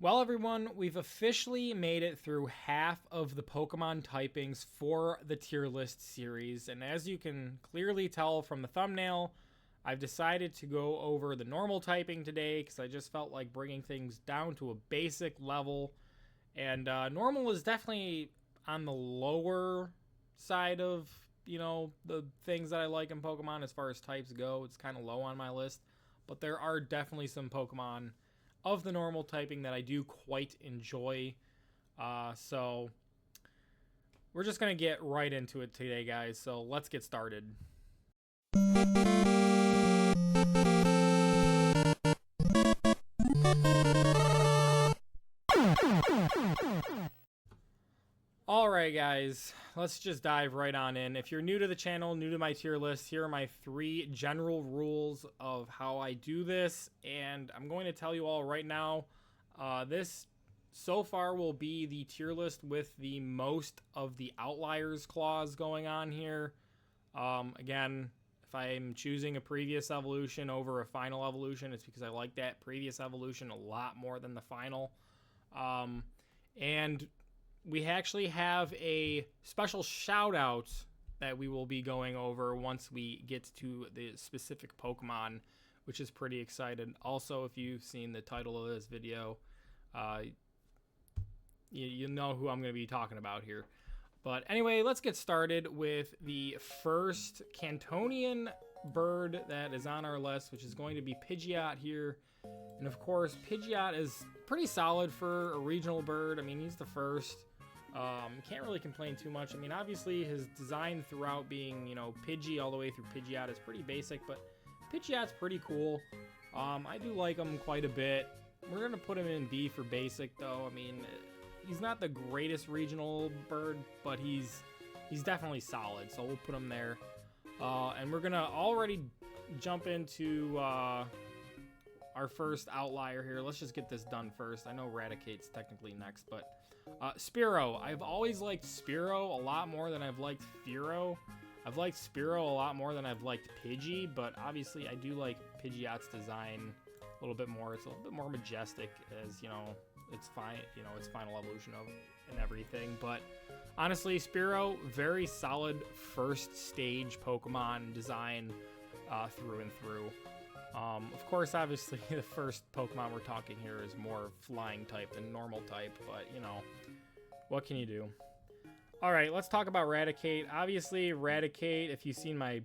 Well, everyone, we've officially made it through half of the Pokemon typings for the tier list series, and as you can clearly tell from the thumbnail, I've decided to go over the normal typing today because I just felt like bringing things down to a basic level, and normal is definitely on the lower side of, the things that I like in Pokemon as far as types go. It's kind of low on my list, but there are definitely some Pokemon of the normal typing that I do quite enjoy. So we're just going to get right into it today, guys. So let's get started. Alright guys, let's just dive right on in. If you're new to the channel, new to my tier list, here are my 3 general rules of how I do this, and I'm going to tell you all right now, this so far will be the tier list with the most of the outliers clause going on here. Again, if I'm choosing a previous evolution over a final evolution, it's because I like that previous evolution a lot more than the final. And we actually have a special shout out that we will be going over once we get to the specific Pokemon, which is pretty excited. Also, if you've seen the title of this video, you know who I'm going to be talking about here. But anyway, let's get started with the first Cantonian bird that is on our list, which is going to be Pidgeot here. And of course, Pidgeot is pretty solid for a regional bird. I mean, he's the first. Can't really complain too much. I mean, obviously his design throughout being, Pidgey all the way through Pidgeot is pretty basic, but Pidgeot's pretty cool. I do like him quite a bit. We're going to put him in B for basic, though. I mean, he's not the greatest regional bird, but he's definitely solid, so we'll put him there. And we're going to already jump into our first outlier here. Let's just get this done first. I know Raticate's technically next, but Spearow. I've always liked Spearow a lot more than I've liked Fearow. I've liked Spearow a lot more than I've liked Pidgey, but obviously I do like Pidgeot's design a little bit more. It's a little bit more majestic, as it's fine, its final evolution of and everything. But honestly, Spearow, very solid first stage Pokemon design through and through. Of course, obviously, the first Pokemon we're talking here is more flying type than normal type, but, what can you do? Alright, let's talk about Raticate. Obviously, Raticate, if you've seen my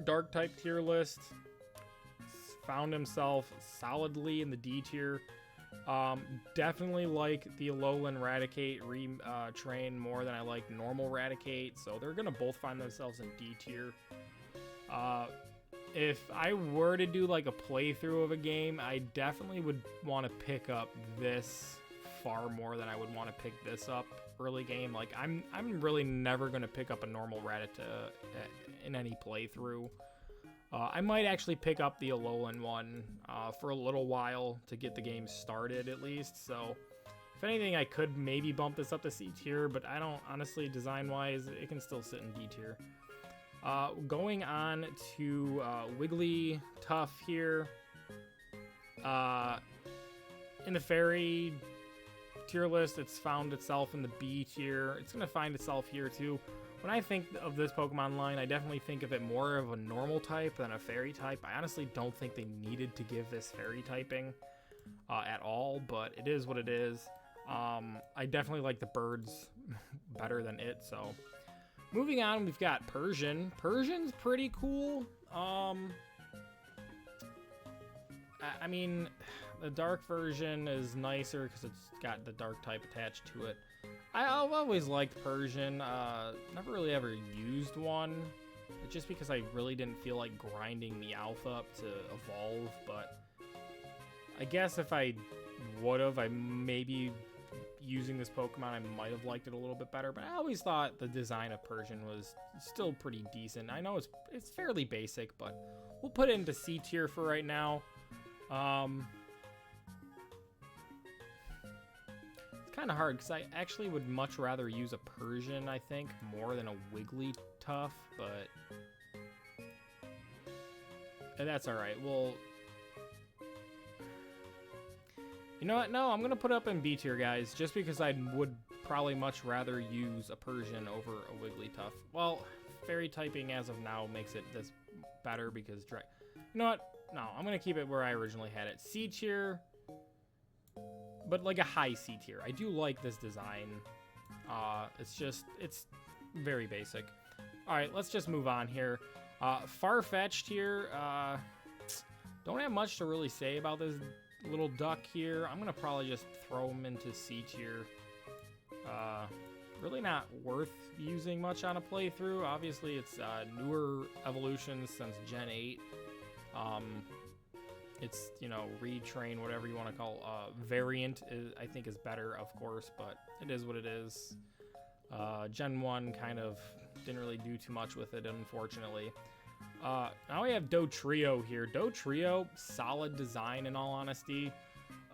dark type tier list, found himself solidly in the D tier. Definitely like the Alolan Raticate train more than I like normal Raticate, so they're going to both find themselves in D tier. If I were to do like a playthrough of a game, I definitely would want to pick up this far more than I would want to pick this up early game. Like I'm really never going to pick up a normal Rattata in any playthrough. I might actually pick up the Alolan one for a little while to get the game started at least. So if anything, I could maybe bump this up to C tier, but I don't, honestly, design-wise, it can still sit in D tier. Going on to Wigglytuff here. In the fairy tier list, it's found itself in the B tier. It's going to find itself here too. When I think of this Pokemon line, I definitely think of it more of a normal type than a fairy type. I honestly don't think they needed to give this fairy typing at all, but it is what it is. I definitely like the birds better than it, so... Moving on, we've got Persian. Persian's pretty cool. I mean, the dark version is nicer because it's got the dark type attached to it. I've always liked Persian. Never really ever used one, just because I really didn't feel like grinding the alpha up to evolve. But I guess if I would have, I maybe... using this Pokemon, I might have liked it a little bit better, but I always thought the design of Persian was still pretty decent. I know it's fairly basic, but we'll put it into C tier for right now. It's kind of hard because I actually would much rather use a Persian, I think, more than a Wigglytuff, but that's all right. Well, You know what? No, I'm going to put up in B tier, guys, just because I would probably much rather use a Persian over a Wigglytuff. Well, fairy typing as of now makes it this better because... You know what? No, I'm going to keep it where I originally had it. C tier, but like a high C tier. I do like this design. It's very basic. All right, let's just move on here. Far-fetched here. Don't have much to really say about this little duck here. I'm gonna probably just throw him into C tier. Really not worth using much on a playthrough. Obviously, it's newer evolutions since Gen 8. It's, you know, retrain, whatever you want to call variant, I think is better, of course, but it is what it is. Gen 1 kind of didn't really do too much with it, unfortunately. Now we have Dotrio here. Dotrio, solid design in all honesty.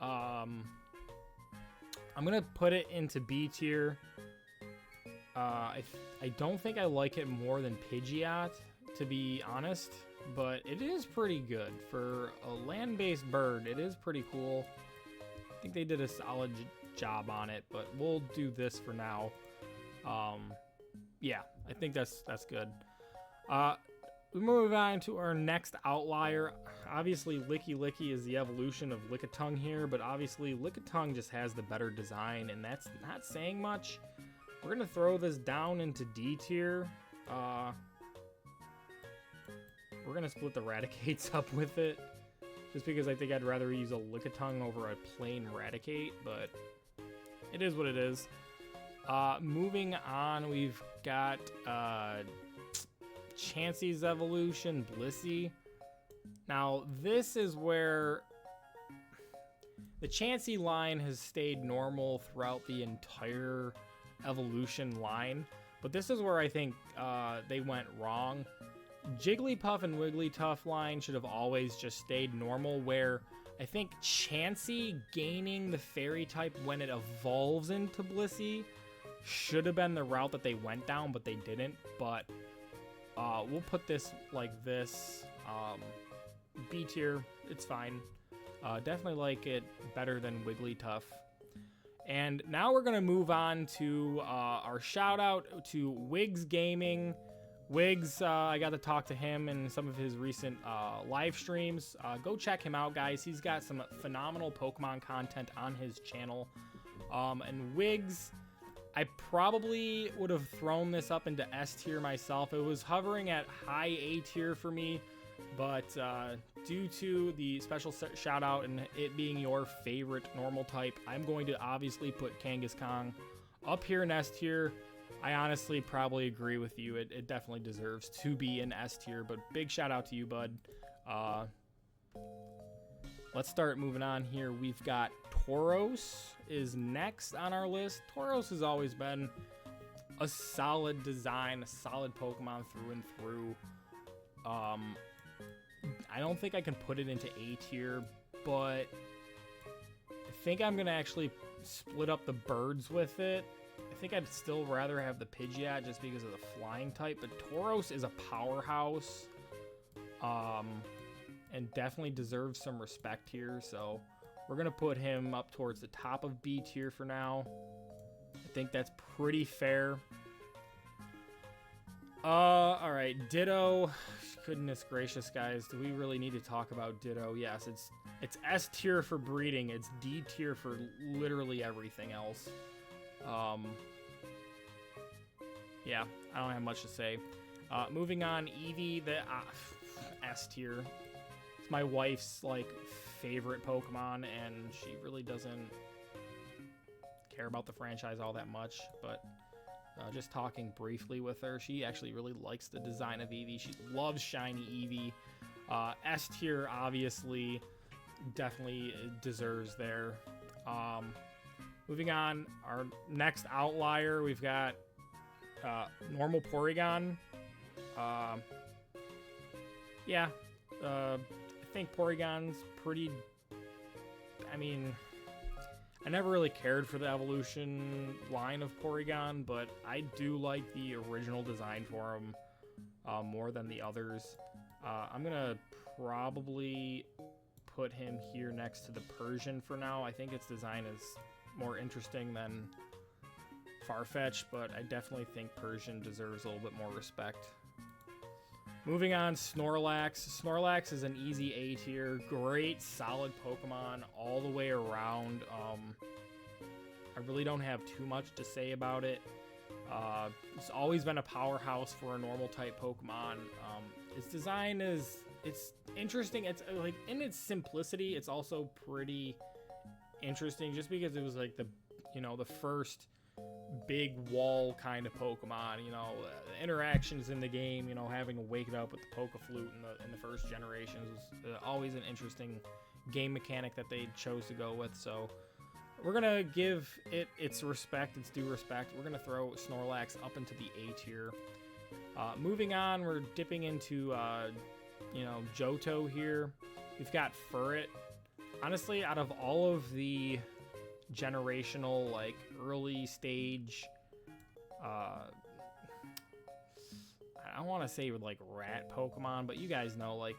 I'm gonna put it into B tier. I don't think I like it more than Pidgeot, to be honest, but it is pretty good. For a land-based bird, it is pretty cool. I think they did a solid job on it, but we'll do this for now. Yeah, I think that's good. We move on to our next outlier. Obviously, Licky Licky is the evolution of Lickitung here, but obviously Lickitung just has the better design, and that's not saying much. We're gonna throw this down into D tier. We're gonna split the Raticates up with it, just because I think I'd rather use a Lickitung over a plain Raticate, but it is what it is. Moving on, we've got Chansey's evolution, Blissey. Now, this is where the Chansey line has stayed normal throughout the entire evolution line, but this is where I think they went wrong. Jigglypuff and Wigglytuff line should have always just stayed normal, where I think Chansey gaining the fairy type when it evolves into Blissey should have been the route that they went down, but they didn't. But we'll put this like this. B tier, it's fine. Definitely like it better than Wigglytuff. And now we're gonna move on to our shout out to Wiggs Gaming. Wiggs, I got to talk to him in some of his recent live streams. Go check him out, guys. He's got some phenomenal Pokemon content on his channel. And Wiggs, I probably would have thrown this up into S tier myself. It was hovering at high A tier for me, but due to the special shout out and it being your favorite normal type, I'm going to obviously put Kangaskhan up here in S tier. I honestly probably agree with you. It definitely deserves to be in S tier, but big shout out to you, bud. Let's start moving on here. We've got Tauros is next on our list. Tauros has always been a solid design, a solid Pokemon through and through. I don't think I can put it into A tier, but I think I'm going to actually split up the birds with it. I think I'd still rather have the Pidgeot just because of the flying type, but Tauros is a powerhouse, and definitely deserves some respect here, so we're going to put him up towards the top of B tier for now. I think that's pretty fair. Alright, Ditto. Goodness gracious, guys, do we really need to talk about Ditto? Yes, it's S tier for breeding, it's D tier for literally everything else. Yeah, I don't have much to say. Moving on, Eevee, the S tier. It's my wife's like favorite Pokemon, and she really doesn't care about the franchise all that much. But just talking briefly with her, she actually really likes the design of Eevee. She loves shiny Eevee. S tier, obviously, definitely deserves there. Moving on, our next outlier, we've got normal Porygon. Yeah, I think Porygon's pretty... I mean, I never really cared for the evolution line of Porygon, but I do like the original design for him more than the others. I'm going to probably put him here next to the Persian for now. I think its design is more interesting than Farfetch, but I definitely think Persian deserves a little bit more respect. Moving on, Snorlax. Snorlax is an easy A tier. Great, solid Pokemon all the way around. I really don't have too much to say about it. It's always been a powerhouse for a normal type Pokemon. Its design it's interesting. It's like in its simplicity, it's also pretty interesting just because it was like the first big wall kind of Pokemon. The interactions in the game, having to wake it up with the Poke-Flute in the first generations was always an interesting game mechanic that they chose to go with. So we're gonna give it its respect, its due respect. We're gonna throw Snorlax up into the A tier. Moving on, we're dipping into Johto here. We've got Furret. Honestly, out of all of the generational, like, early stage, I don't want to say like rat Pokemon, but you guys know, like,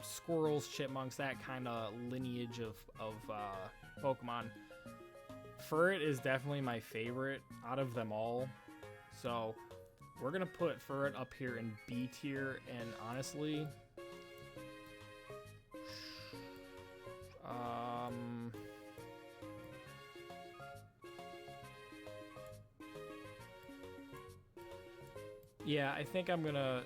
squirrels, chipmunks, that kind of lineage of Pokemon. Furret is definitely my favorite out of them all. So we're going to put Furret up here in B tier, and honestly, yeah, I think I'm gonna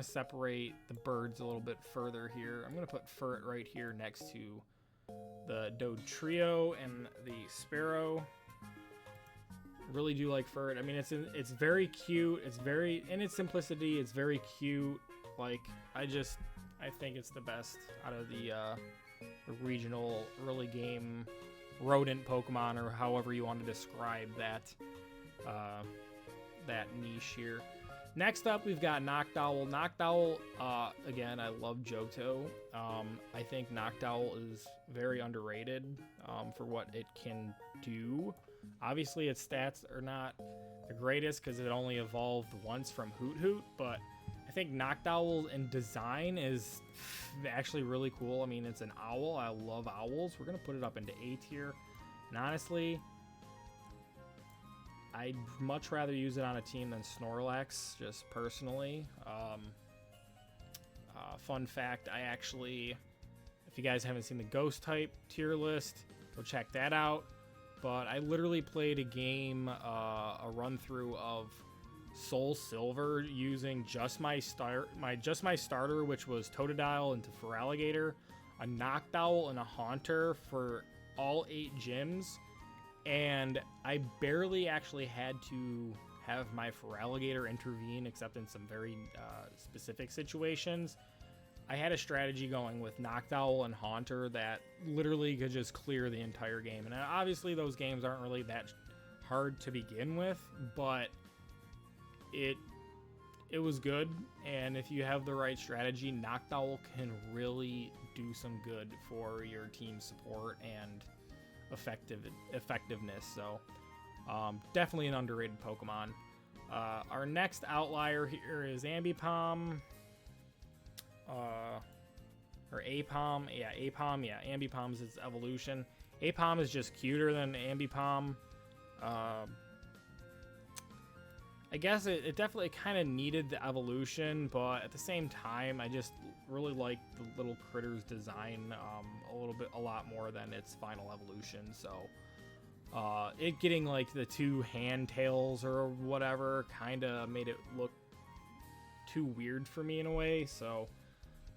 separate the birds a little bit further here. I'm gonna put Furret right here next to the Dodrio and the Sparrow. Really do like Furret. I mean, it's very cute. It's very, in its simplicity, it's very cute. Like, I think it's the best out of the regional early game rodent Pokemon, or however you want to describe that niche here. Next up, we've got Noctowl. Noctowl, again, I love Johto. I think Noctowl is very underrated for what it can do. Obviously, its stats are not the greatest because it only evolved once from Hoot Hoot, but I think Noctowl in design is actually really cool. I mean, it's an owl. I love owls. We're going to put it up into A tier. And honestly, I'd much rather use it on a team than Snorlax, just personally. Fun fact, if you guys haven't seen the Ghost type tier list, go check that out. But I literally played a game, a run through of Soul Silver using just my starter, which was Totodile into Feraligatr, a Noctowl, and a Haunter for all 8 gyms. And I barely actually had to have my Feraligatr intervene, except in some very specific situations. I had a strategy going with Noctowl and Haunter that literally could just clear the entire game. And obviously those games aren't really that hard to begin with, but it was good. And if you have the right strategy, Noctowl can really do some good for your team support and effectiveness. So definitely an underrated Pokemon. Our next outlier here is Ambipom, or Apom. Yeah, Apom. Yeah, Ambipom's its evolution. Apom is just cuter than Ambipom. I guess it definitely kind of needed the evolution, but at the same time, I just really like the little critter's design a lot more than its final evolution. So it getting like the 2 hand tails or whatever kind of made it look too weird for me in a way. So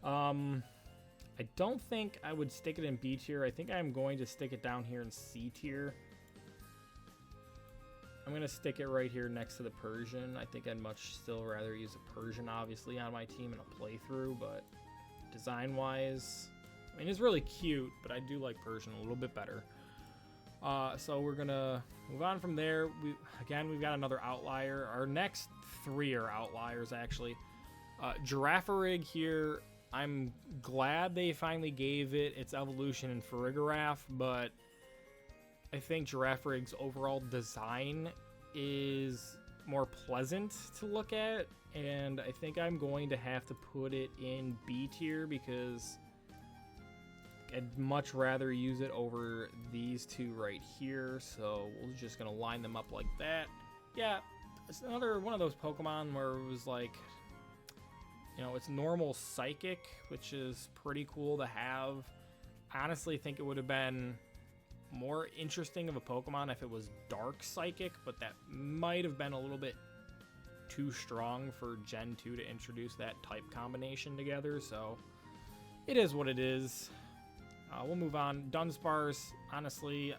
I don't think I would stick it in B tier. I think I'm going to stick it down here in C tier. I'm going to stick it right here next to the Persian. I think I'd much still rather use a Persian, obviously, on my team in a playthrough, but design-wise, I mean, it's really cute, but I do like Persian a little bit better. So we're going to move on from there. We've got another outlier. Our next 3 are outliers, actually. Girafarig here, I'm glad they finally gave it its evolution in Farigiraf, but I think Girafarig's overall design is more pleasant to look at, and I think I'm going to have to put it in B tier because I'd much rather use it over these two right here. So we're just going to line them up like that. Yeah, it's another one of those Pokemon where it was like, you know, it's normal Psychic, which is pretty cool to have. I honestly think it would have been more interesting of a Pokemon if it was Dark Psychic, but that might have been a little bit too strong for Gen 2 to introduce that type combination together, so it is what it is. We'll move on. Dunsparce, honestly,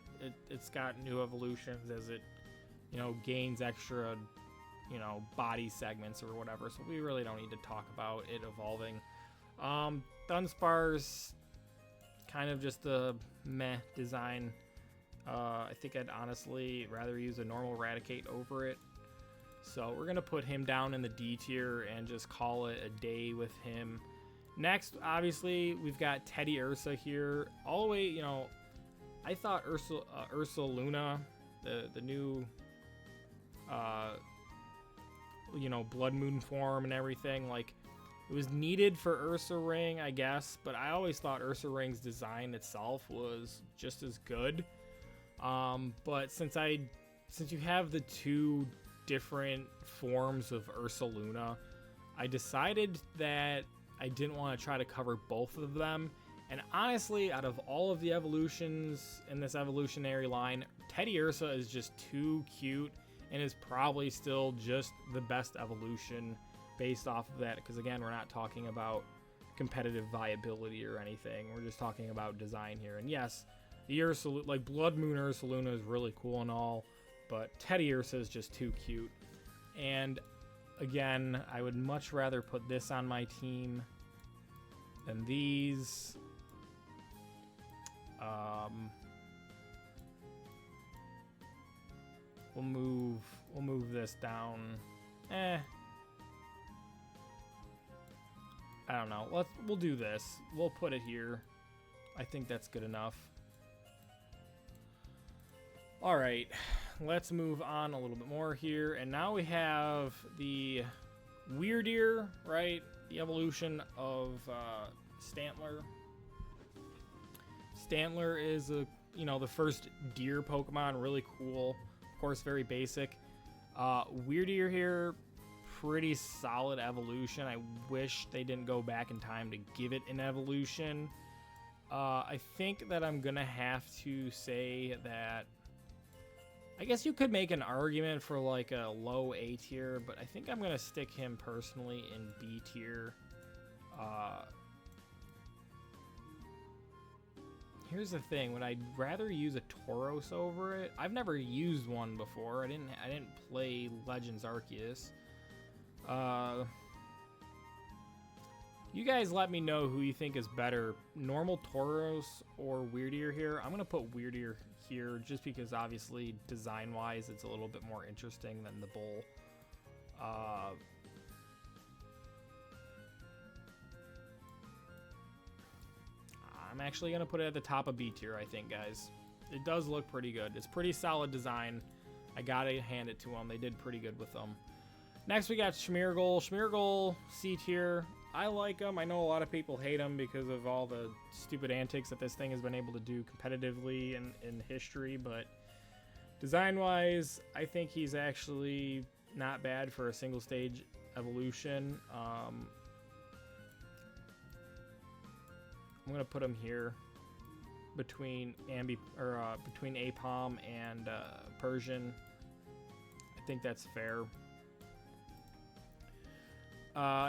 it's got new evolutions as it, you know, gains extra, you know, body segments or whatever, so we really don't need to talk about it evolving. Dunsparce, kind of just a meh design. I think I'd honestly rather use a normal Raticate over it. So we're going to put him down in the D tier and just call it a day with him. Next, obviously, we've got Teddy Ursa here. All the way, you know, I thought Ursa Luna, the new, you know, Blood Moon form and everything, like, it was needed for Ursa Ring, I guess, but I always thought Ursa Ring's design itself was just as good. But since you have the two different forms of Ursa Luna, I decided that I didn't want to try to cover both of them. And honestly, out of all of the evolutions in this evolutionary line, Teddy Ursa is just too cute and is probably still just the best evolution based off of that, because again, we're not talking about competitive viability or anything. We're just talking about design here. And yes, the Ursa, like Blood Moon Ursa Luna, is really cool and all, but Teddy Ursa is just too cute. And again, I would much rather put this on my team than these. We'll move this down. I don't know. We'll do this. We'll put it here. I think that's good enough. All right, let's move on a little bit more here. And now we have the Weirdeer, right? The evolution of Stantler. Stantler is the first deer Pokemon, really cool. Of course, very basic. Weirdeer here, pretty solid evolution. I wish they didn't go back in time to give it an evolution. I think that I'm gonna have to say that I guess you could make an argument for like a low A tier, but I think I'm gonna stick him personally in B tier. Here's the thing: would I rather use a Tauros over it? I've never used one before. I didn't play Legends Arceus. You guys let me know who you think is better, normal Tauros or Weirdeer here. I'm gonna put Weirdeer here just because obviously design-wise it's a little bit more interesting than the Bull. I'm actually gonna put it at the top of B tier, I think, guys. It does look pretty good. It's pretty solid design. I gotta hand it to them. They did pretty good with them. Next, we got Smeargle. Smeargle, C tier. I like him. I know a lot of people hate him because of all the stupid antics that this thing has been able to do competitively in history, but design-wise, I think he's actually not bad for a single-stage evolution. I'm gonna put him here between between Apom and Persian. I think that's fair.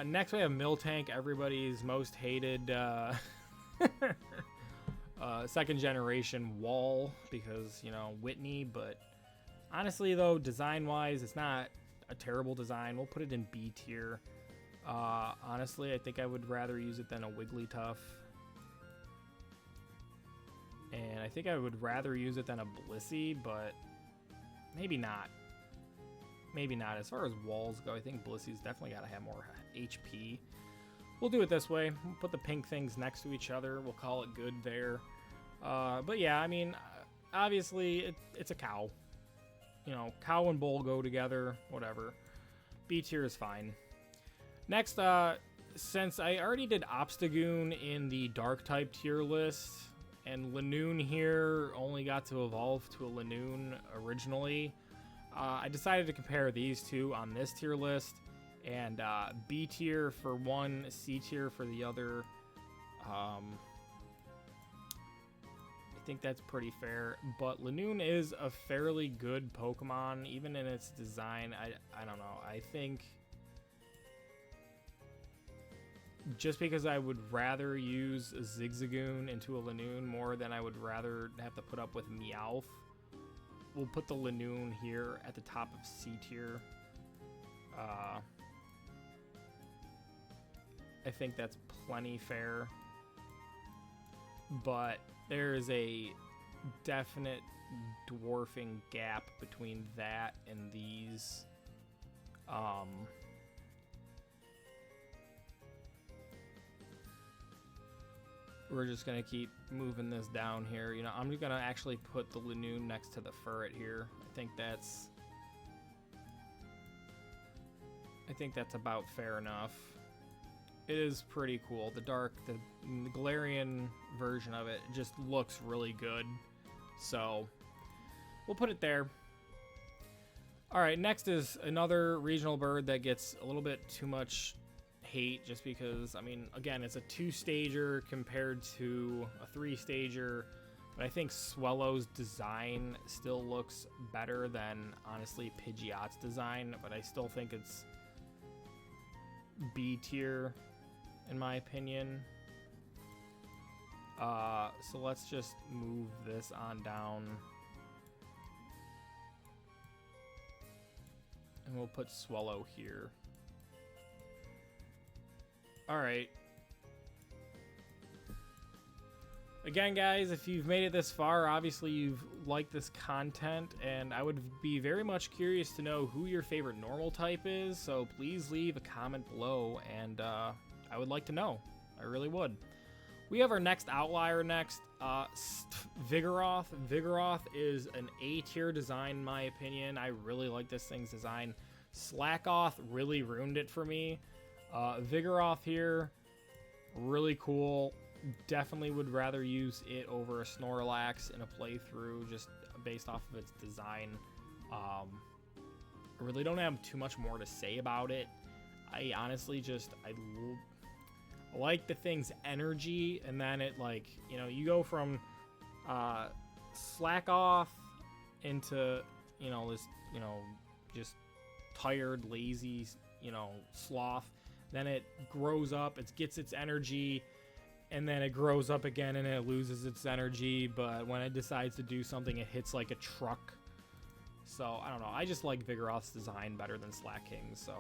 Next we have Miltank, everybody's most hated second generation wall because, you know, Whitney, but honestly though, design wise, it's not a terrible design. We'll put it in B tier. Honestly, I think I would rather use it than a Wigglytuff. And I think I would rather use it than a Blissey, but maybe not. Maybe not. As far as walls go, I think Blissey's definitely got to have more HP. We'll do it this way. We'll put the pink things next to each other. We'll call it good there. But yeah, I mean, obviously, it's a cow. You know, cow and bull go together, whatever. B tier is fine. Next, since I already did Obstagoon in the dark type tier list, And Lanoon here only got to evolve to a Lanoon originally. I decided to compare these two on this tier list, and B tier for one, C tier for the other. I think that's pretty fair, but Lanoon is a fairly good Pokemon, even in its design. I don't know. I think just because I would rather use a Zigzagoon into a Lanoon more than I would rather have to put up with Meowth, we'll put the Lanoon here at the top of C tier. I think that's plenty fair, but there is a definite dwarfing gap between that and these. We're just gonna keep moving this down here. You know, I'm gonna actually put the Lanoon next to the Furret here. I think that's about fair enough. It is pretty cool. The Galarian version of it just looks really good. So we'll put it there. All right, next is another regional bird that gets a little bit too much hate just because, I mean, again, it's a 2-stager compared to a 3-stager, but I think Swellow's design still looks better than, honestly, Pidgeot's design, but I still think it's B tier in my opinion. So let's just move this on down, and we'll put Swellow here. All right. Again, guys, if you've made it this far, obviously you've liked this content, and I would be very much curious to know who your favorite normal type is, so please leave a comment below, and I would like to know. I really would. We have our next outlier next, Vigoroth. Vigoroth is an A-tier design in my opinion. I really like this thing's design. Slackoth really ruined it for me. Vigoroth here, really cool. Definitely would rather use it over a Snorlax in a playthrough just based off of its design. I really don't have too much more to say about it. I honestly just, I like the thing's energy, and then it, like, you know, you go from slack off into, you know, this, you know, just tired, lazy, you know, sloth. Then it grows up, it gets its energy, and then it grows up again and it loses its energy, but when it decides to do something, it hits like a truck. So, I don't know, I just like Vigoroth's design better than Slacking, so.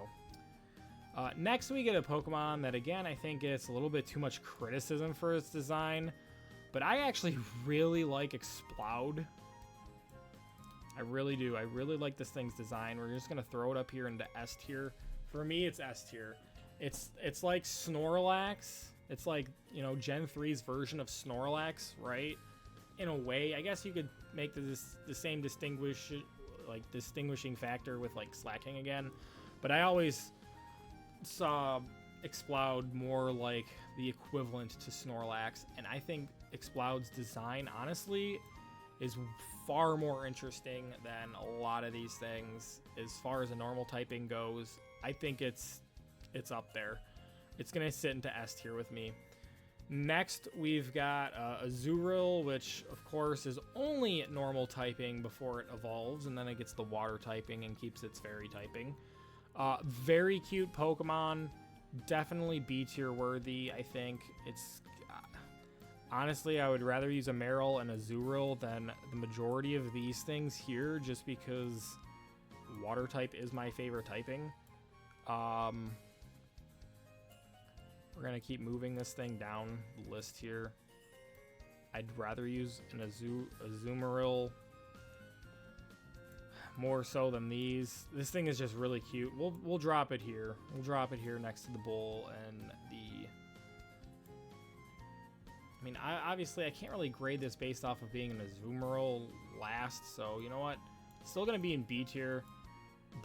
Next, we get a Pokemon that, again, I think gets a little bit too much criticism for its design, but I actually really like Exploud. I really do. I really like this thing's design. We're just going to throw it up here into S tier. For me, it's S tier. It's like Snorlax. It's like, you know, Gen 3's version of Snorlax, right? In a way, I guess you could make the same distinguishing factor with, like, Slacking again, but I always saw Exploud more like the equivalent to Snorlax, and I think Exploud's design, honestly, is far more interesting than a lot of these things. As far as a normal typing goes, I think it's up there. It's gonna sit into S tier with me. Next, we've got Azurill, which of course is only normal typing before it evolves, and then it gets the water typing and keeps its fairy typing. Very cute Pokemon, definitely B tier worthy. I think it's honestly, I would rather use a Marill and a Azurill than the majority of these things here, just because water type is my favorite typing. We're gonna keep moving this thing down the list here. I'd rather use an Azumarill more so than these. This thing is just really cute. We'll drop it here. We'll drop it here next to the bull and the. I mean, obviously I can't really grade this based off of being an Azumarill last, so you know what? It's still gonna be in B tier,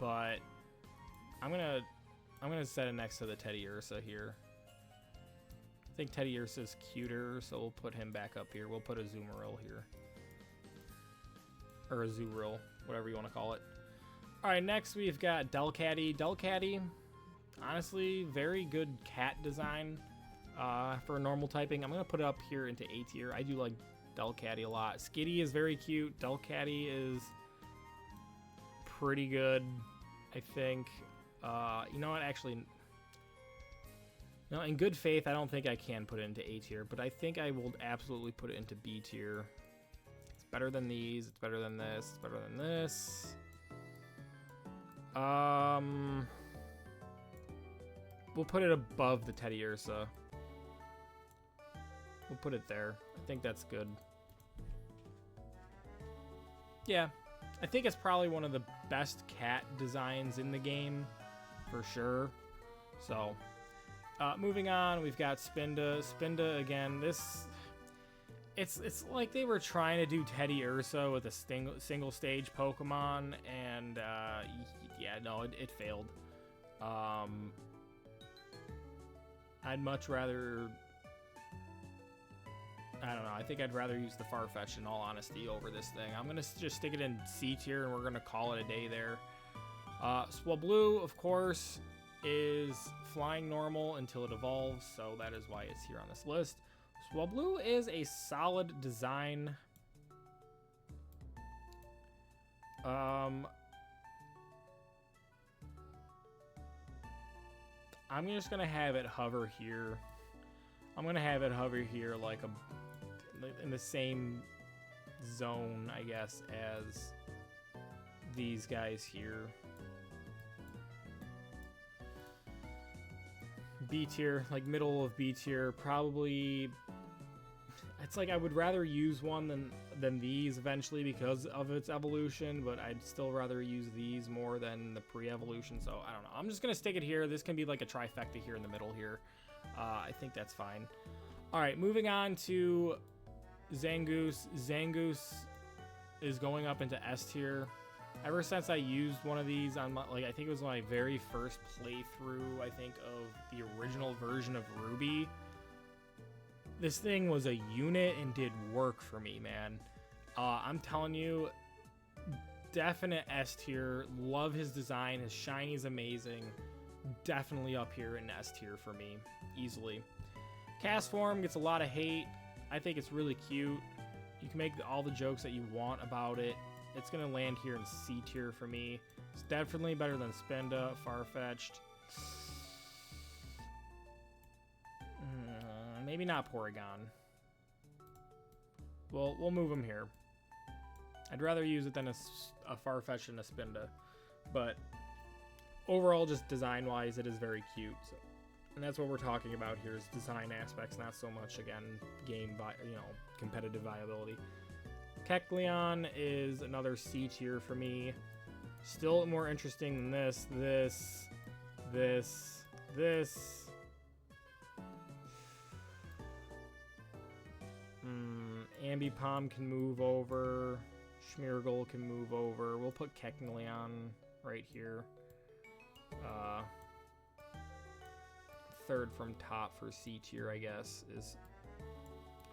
but I'm gonna set it next to the Teddy Ursa here. think Teddy Ursa's cuter, so we'll put him back up here. We'll put a Zoomeril here. Or a Zooril, whatever you want to call it. Alright, next we've got Delcatty. Delcatty, honestly, very good cat design for normal typing. I'm going to put it up here into A tier. I do like Delcatty a lot. Skitty is very cute. Delcatty is pretty good, I think. You know what, actually... No, in good faith, I don't think I can put it into A tier, but I think I will absolutely put it into B tier. It's better than these. It's better than this. It's better than this. We'll put it above the Teddy Ursa. We'll put it there. I think that's good. Yeah, I think it's probably one of the best cat designs in the game, for sure. So... moving on, we've got Spinda. Spinda, again, it's like they were trying to do Teddy Ursa with a single stage Pokemon, and yeah, no, it failed. I'd much rather, I don't know, I think I'd rather use the Farfetch'd in all honesty over this thing. I'm gonna just stick it in C tier, and we're gonna call it a day there. Swablu, of course, is flying normal until it evolves, so that is why it's here on this list. Swablu is a solid design. I'm just gonna have it hover here. I'm gonna have it hover here like in the same zone, I guess, as these guys here. B tier, like middle of B tier, probably. It's like I would rather use one than these eventually because of its evolution, but I'd still rather use these more than the pre-evolution, so I don't know. I'm just gonna stick it here. This can be like a trifecta here in the middle here. I think that's fine. All right, moving on to Zangoose. Zangoose is going up into S tier. Ever since I used one of these on my, I think it was my very first playthrough, I think, of the original version of Ruby. This thing was a unit and did work for me, man. I'm telling you, definite S tier. Love his design. His shiny is amazing. Definitely up here in S tier for me, easily. Cast form gets a lot of hate. I think it's really cute. You can make all the jokes that you want about it. It's going to land here in C tier for me. It's definitely better than Spinda, Farfetch'd. Maybe not Porygon. Well, we'll move him here. I'd rather use it than a Farfetch'd and a Spinda. But overall, just design-wise, it is very cute. So, and that's what we're talking about here is design aspects, not so much, again, competitive viability. Kecleon is another C tier for me. Still more interesting than this. Ambipom can move over. Schmeargle can move over. We'll put Kecleon right here. Third from top for C tier, I guess, is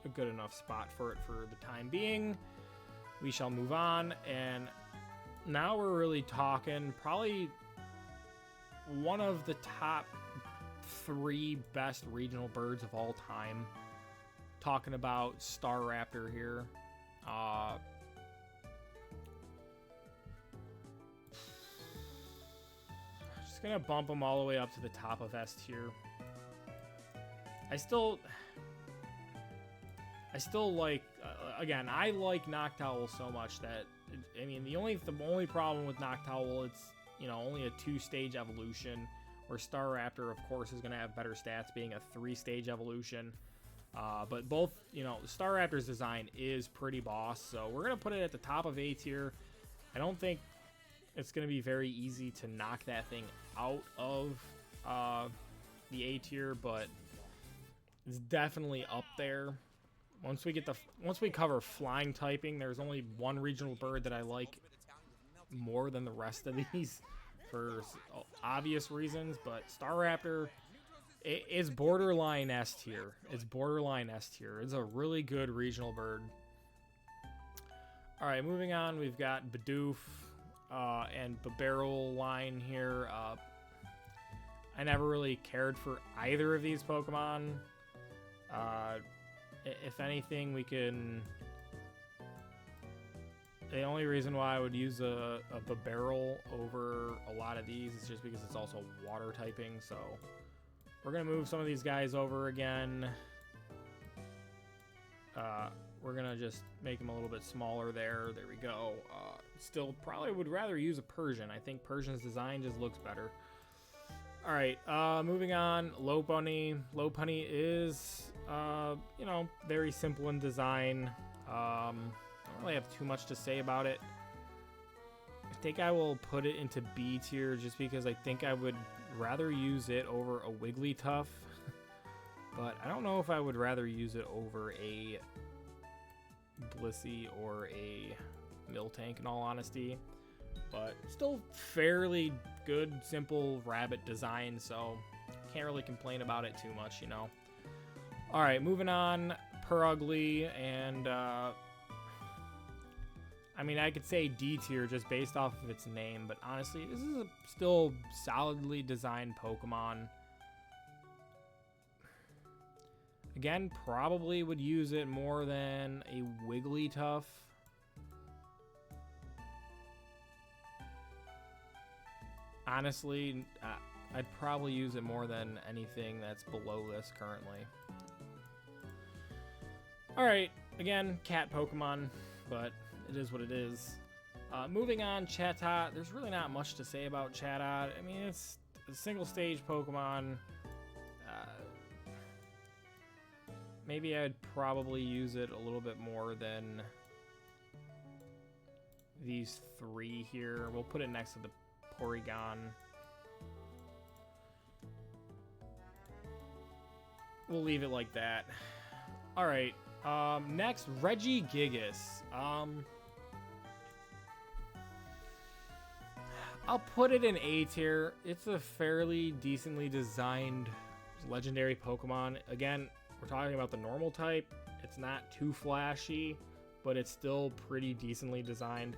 a good enough spot for it for the time being. We shall move on, and now we're really talking probably one of the top 3 best regional birds of all time. Talking about Staraptor here. Just gonna bump them all the way up to the top of S tier. I still like, again, I like Noctowl so much that, I mean, the only problem with Noctowl, it's, only a 2-stage evolution, where Staraptor, of course, is going to have better stats being a 3-stage evolution. But both, Staraptor's design is pretty boss, so we're going to put it at the top of A tier. I don't think it's going to be very easy to knock that thing out of the A tier, but it's definitely up there. Once we cover flying typing, there's only one regional bird that I like more than the rest of these for obvious reasons, but Staraptor It's borderline S tier. It's borderline S tier. It's a really good regional bird. All right, moving on. We've got Bidoof and Barrel line here. I never really cared for either of these Pokemon. If anything, we can... The only reason why I would use a barrel over a lot of these is just because it's also water typing. So we're going to move some of these guys over again. We're going to just make them a little bit smaller there. There we go. Still probably would rather use a Persian. I think Persian's design just looks better. All right, moving on. Lopunny. Lopunny is, you know, very simple in design. Don't really have too much to say about it. I think I will put it into B tier just because I think I would rather use it over a Wigglytuff. But I don't know if I would rather use it over a Blissey or a Miltank in all honesty. But still fairly good, simple rabbit design, so can't really complain about it too much, you know. All right, moving on. Purugly, and I mean, I could say D tier just based off of its name, but honestly, this is a still solidly designed Pokemon. Again, probably would use it more than a Wigglytuff. Honestly, I'd probably use it more than anything that's below this currently. Alright, again, cat Pokemon, but it is what it is. Moving on, Chatot. There's really not much to say about Chatot. I mean, it's a single stage Pokemon. Maybe I'd probably use it a little bit more than these three here. We'll put it next to the Porygon. We'll leave it like that. All right. Next, Regigigas. I'll put it in A tier. It's a fairly decently designed legendary Pokemon. Again, we're talking about the normal type. It's not too flashy, but it's still pretty decently designed.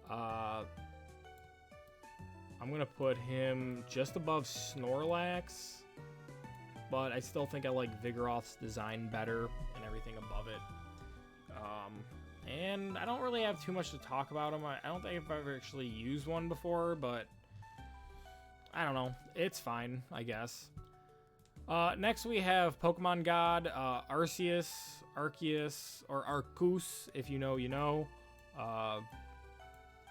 I'm going to put him just above Snorlax, but I still think I like Vigoroth's design better and everything above it. And I don't really have too much to talk about him. I don't think I've ever actually used one before, but I don't know. It's fine, I guess. Next we have Pokemon God, Arceus, or Arceus, if you know, you know.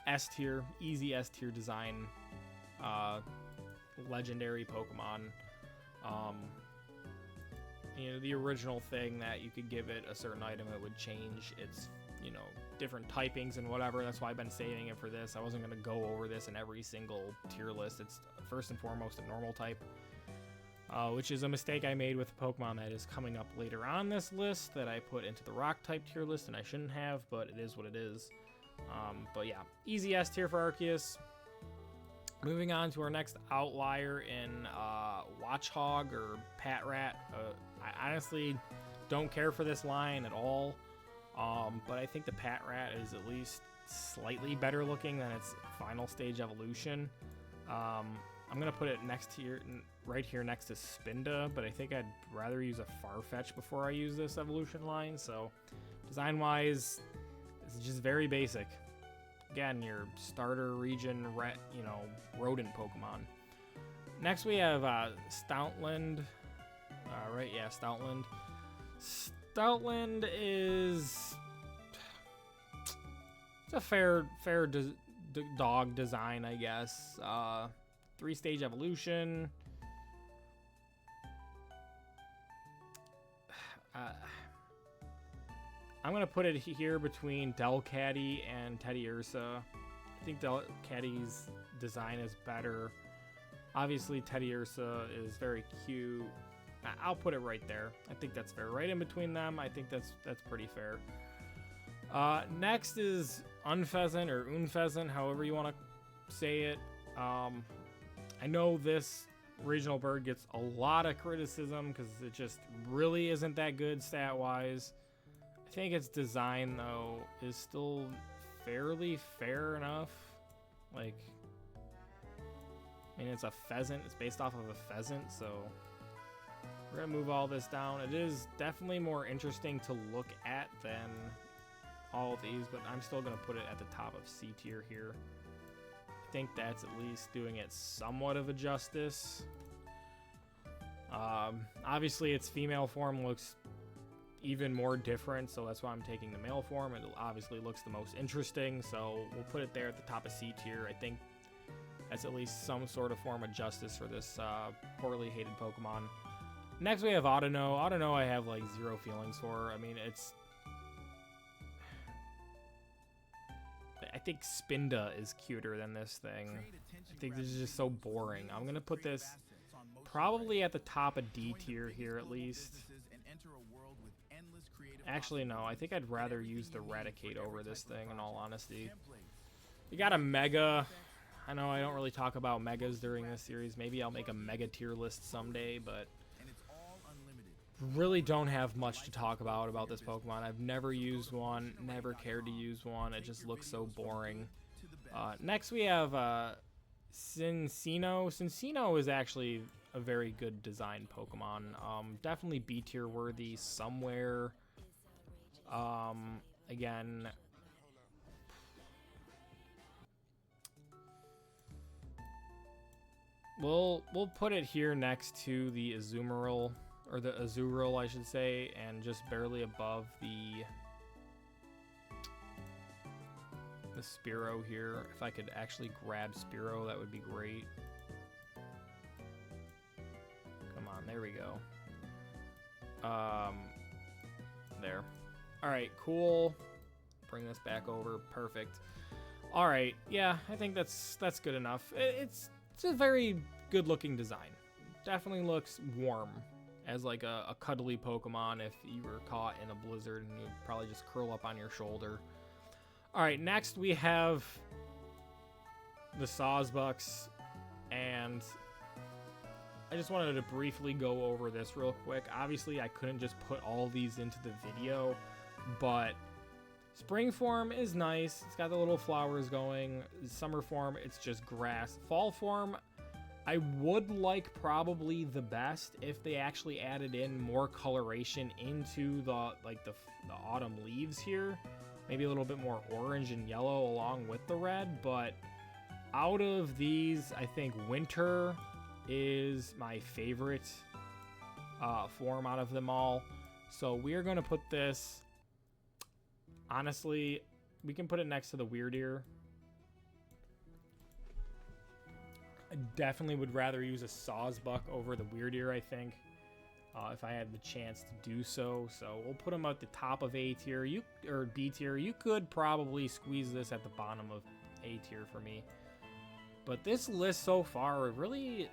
S tier, easy S tier design, legendary Pokemon. You know, the original thing that you could give it a certain item, it would change its, you know, different typings and whatever. That's why I've been saving it for this. I wasn't going to go over this in every single tier list. It's first and foremost a normal type, which is a mistake I made with a Pokemon that is coming up later on this list that I put into the rock type tier list, and I shouldn't have, but it is what it is. But yeah, easy S tier for Arceus. Moving on to our next outlier in Watchog or Patrat. I honestly don't care for this line at all, but I think the Patrat is at least slightly better looking than its final stage evolution. I'm going to put it next to right here next to Spinda, but I think I'd rather use a Farfetch before I use this evolution line, so design-wise, it's just very basic. Again, your starter region, you know, rodent Pokemon. Next we have Stoutland. Right, yeah, Stoutland. Stoutland is it's a fair dog design, I guess. 3-stage evolution. I'm going to put it here between Delcatty and Teddiursa. I think Delcatty's design is better. Obviously, Teddiursa is very cute. I'll put it right there. I think that's fair. Right in between them, I think that's pretty fair. Next is Unfezant or Unfezant, however you want to say it. I know this regional bird gets a lot of criticism because it just really isn't that good stat-wise. I think its design, though, is still fairly fair enough. Like, I mean, it's a pheasant. It's based off of a pheasant, so we're going to move all this down. It is definitely more interesting to look at than all of these, but I'm still going to put it at the top of C tier here. I think that's at least doing it somewhat of a justice. Obviously, its female form looks even more different, so that's why I'm taking the male form. It obviously looks the most interesting, so we'll put it there at the top of C tier. I think that's at least some sort of form of justice for this poorly hated Pokemon. Next, we have Audino. Audino I have, like, zero feelings for. I mean, it's... I think Spinda is cuter than this thing. I think this is just so boring. I'm going to put this probably at the top of D tier here at least. Actually, no. I think I'd rather use the Raticate over this thing, in all honesty. We got a Mega. I know I don't really talk about Megas during this series. Maybe I'll make a Mega tier list someday, but really don't have much to talk about this Pokemon. I've never used one, never cared to use one. It just looks so boring. Next we have Cincino. Cincino is actually a very good designed Pokemon. Definitely B tier worthy somewhere. Again, we'll put it here next to the Azumarill. Or the Azurill, I should say, and just barely above the Spearow here. If I could actually grab Spearow, that would be great. Come on, there we go. There. Alright, cool. Bring this back over. Perfect. Alright, yeah, I think that's good enough. It's a very good-looking design. Definitely looks warm. As like a cuddly Pokemon if you were caught in a blizzard and you'd probably just curl up on your shoulder. Alright, next we have the Sawsbucks, and I just wanted to briefly go over this real quick. Obviously, I couldn't just put all these into the video, but spring form is nice. It's got the little flowers going. Summer form, it's just grass. Fall form, I would like probably the best if they actually added in more coloration into the autumn leaves here. Maybe a little bit more orange and yellow along with the red, but out of these, I think winter is my favorite form out of them all. So we're going to put this, honestly, we can put it next to the Weirdeer. I definitely would rather use a Sawsbuck over the Weirdeer, I think, if I had the chance to do so. So we'll put them at the top of A tier, or B tier. You could probably squeeze this at the bottom of A tier for me. But this list so far, really,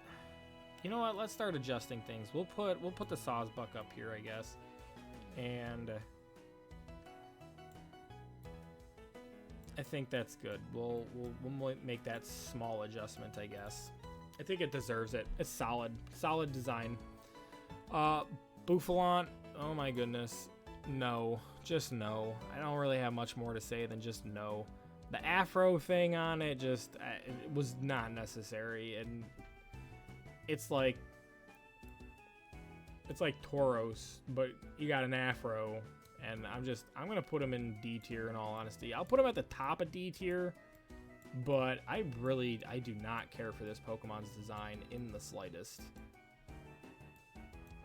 you know what? Let's start adjusting things. We'll put the Sawsbuck up here, I guess, and I think that's good. We'll make that small adjustment, I guess. I think it deserves it. It's solid design. Bouffalant, oh my goodness, no, just no. I don't really have much more to say than just no. The afro thing on it just it was not necessary, and it's like Tauros, but you got an afro. And I'm going to put him in D tier in all honesty. I'll put him at the top of D tier, but I do not care for this Pokemon's design in the slightest.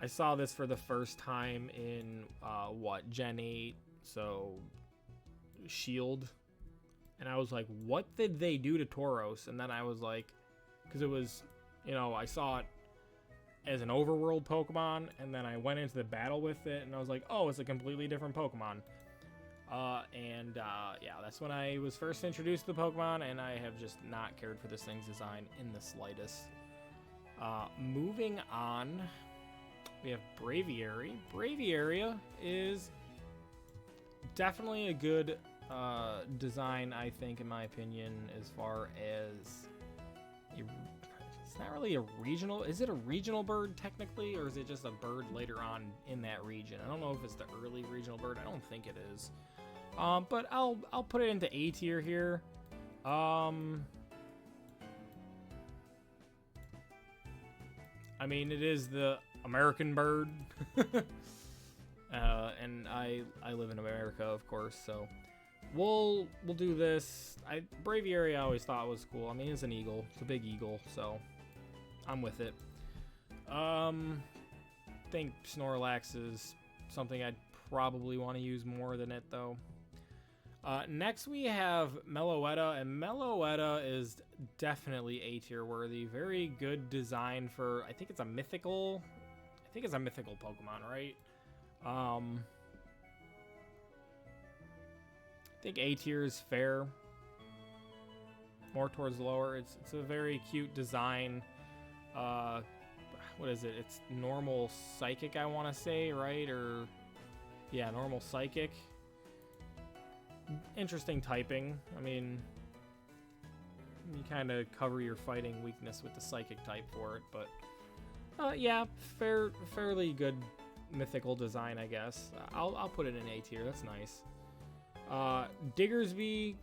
I saw this for the first time in, Gen 8, so Shield. And I was like, what did they do to Tauros? And then I was like, because it was, I saw it as an overworld Pokemon, and then I went into the battle with it, and I was like, oh, it's a completely different Pokemon. Yeah, that's when I was first introduced to the Pokemon, and I have just not cared for this thing's design in the slightest. Moving on, we have Braviary. Braviary is definitely a good design, I think, in my opinion, as far as not really a regional. Is it a regional bird technically, or is it just a bird later on in that region? I don't know if it's the early regional bird. I don't think it is. But I'll put it into A tier here. I mean, it is the American bird. And I live in America, of course, so we'll do this. Braviary I always thought was cool. I mean, it's an eagle. It's a big eagle, so I'm with it. Think Snorlax is something I'd probably want to use more than it, though. Next we have Meloetta, and Meloetta is definitely A tier worthy. Very good design for, I think it's a mythical Pokemon, right? I think A tier is fair. More towards lower. It's a very cute design. What is it? It's normal psychic, I want to say, right? Or yeah, normal psychic. Interesting typing. I mean, you kind of cover your fighting weakness with the psychic type for it, but yeah, fairly good mythical design, I guess. I'll put it in A tier. That's nice. Diggersby,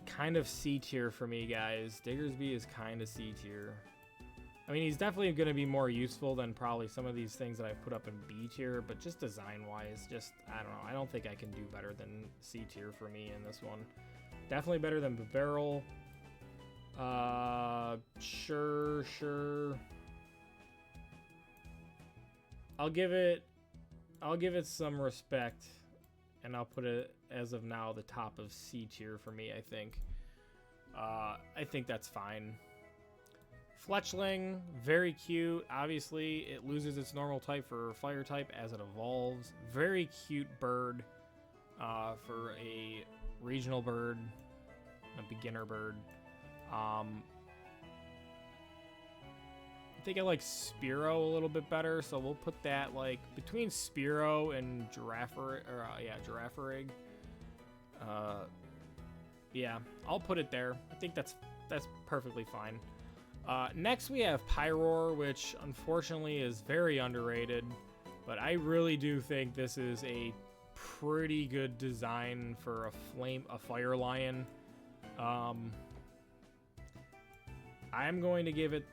kind of C tier for me, guys. Diggersby is kind of C tier. I mean, he's definitely going to be more useful than probably some of these things that I put up in B tier, but just design-wise, just, I don't know. I don't think I can do better than C tier for me in this one. Definitely better than Barrel. Sure. I'll give it some respect, and I'll put it, as of now, the top of C tier for me, I think. I think that's fine. Fletchling, very cute. Obviously, it loses its normal type for fire type as it evolves. Very cute bird for a regional bird, a beginner bird. I think I like Spearow a little bit better, so we'll put that like between Spearow and Girafarig. Yeah, I'll put it there. I think that's perfectly fine. Next we have Pyroar, which unfortunately is very underrated, but I really do think this is a pretty good design for a fire lion. I'm going to give it